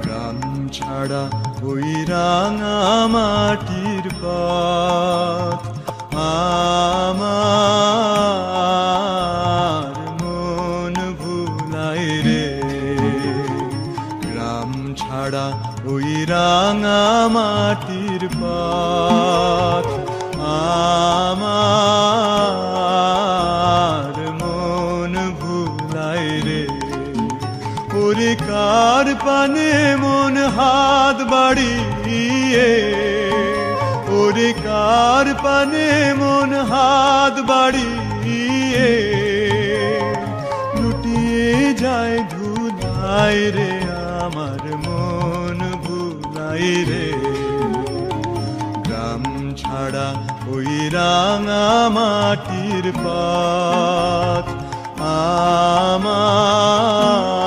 গ্রাম ছাড়া ওই রাঙা মাটির পথ আমার মন ভুলায় রে। গ্রাম ছাড়া ওই রাঙা মাটির পথ আমার মন ভুলায় রে। ওরে কার পানে মন হাত বাড়িয়ে, ওরে কার পানে মন হাত বাড়িয়ে লুটিয়ে যায় ধুলায় রে। আমার মন ভুলায় রে। গ্রাম ছাড়া ওই রাঙা মাটির পথ আমার